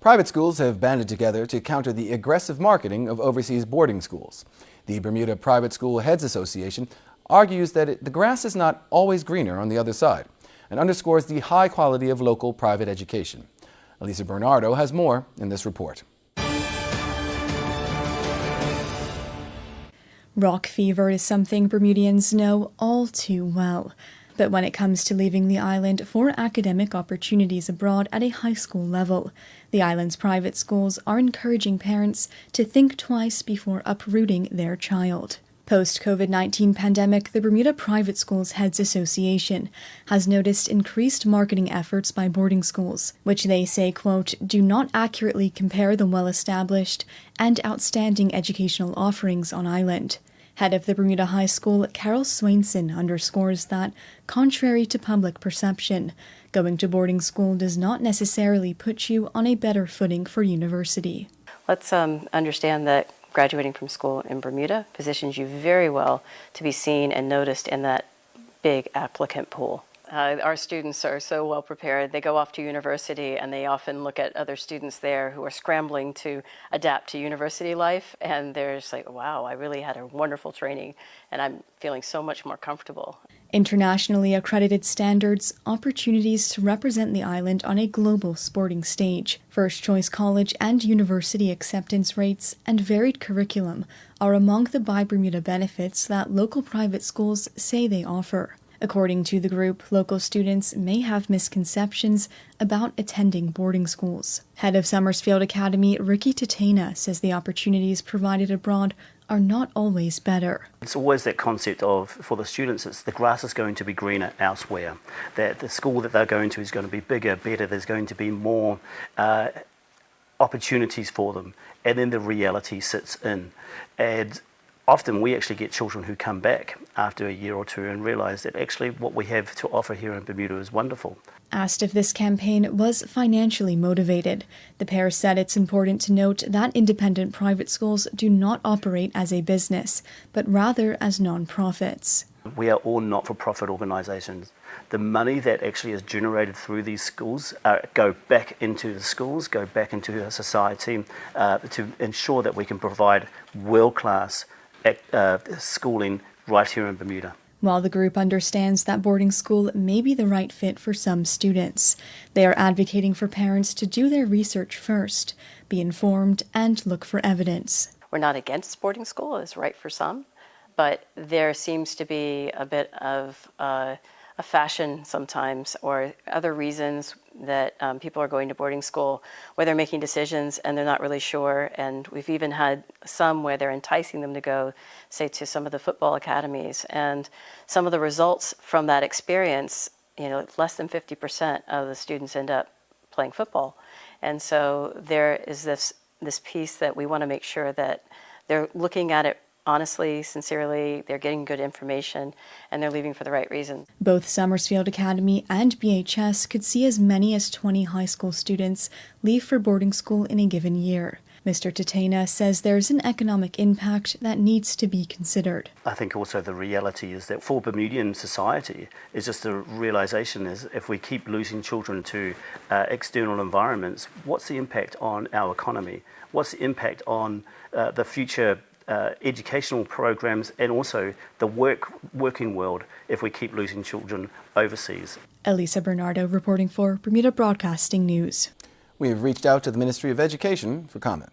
Private schools have banded together to counter the aggressive marketing of overseas boarding schools. The Bermuda Private School Heads Association argues that the grass is not always greener on the other side and underscores the high quality of local private education. Alisa Bernardo has more in this report. Rock fever is something Bermudians know all too well. But when it comes to leaving the island for academic opportunities abroad at a high school level, the island's private schools are encouraging parents to think twice before uprooting their child. Post-COVID-19 pandemic, the Bermuda Private Schools Heads Association has noticed increased marketing efforts by boarding schools, which they say, quote, do not accurately compare the well-established and outstanding educational offerings on island. Head of the Bermuda High School, Swainson, underscores that, contrary to public perception, going to boarding school does not necessarily put you on a better footing for university. Let's understand that graduating from school in Bermuda positions you very well to be seen and noticed in that big applicant pool. Our students are so well prepared. They go off to university and they often look at other students there who are scrambling to adapt to university life, and they're just like, wow, I really had a wonderful training and I'm feeling so much more comfortable. Internationally accredited standards, opportunities to represent the island on a global sporting stage, first-choice college and university acceptance rates, and varied curriculum are among the Buy Bermuda benefits that local private schools say they offer. According to the group, local students may have misconceptions about attending boarding schools. Head of Somersfield Academy, Riki Teteina, says the opportunities provided abroad are not always better. It's always that concept of, for the students, it's the grass is going to be greener elsewhere, that the school that they're going to is going to be bigger, better, there's going to be more opportunities for them, and then the reality sits in. And often we actually get children who come back after a year or two and realise that actually what we have to offer here in Bermuda is wonderful. Asked if this campaign was financially motivated, the pair said it's important to note that independent private schools do not operate as a business, but rather as non-profits. We are all not-for-profit organisations. The money that actually is generated through these schools go back into the schools, go back into our society to ensure that we can provide world-class schooling right here in Bermuda. While the group understands that boarding school may be the right fit for some students, they are advocating for parents to do their research first, be informed, and look for evidence. We're not against boarding school, it's right for some, but there seems to be a bit of a fashion sometimes, or other reasons that people are going to boarding school where they're making decisions and they're not really sure. And we've even had some where they're enticing them to go, say, to some of the football academies. And some of the results from that experience, less than 50% of the students end up playing football. And so there is this piece that we want to make sure that they're looking at it honestly, sincerely, they're getting good information, and they're leaving for the right reason. Both Somersfield Academy and BHS could see as many as 20 high school students leave for boarding school in a given year. Mr. Teteina says there's an economic impact that needs to be considered. I think also the reality is that for Bermudian society is just the realisation is if we keep losing children to external environments, what's the impact on our economy? What's the impact on the future educational programs and also the working world if we keep losing children overseas? Alisa Bernardo reporting for Bermuda Broadcasting News. We have reached out to the Ministry of Education for comment.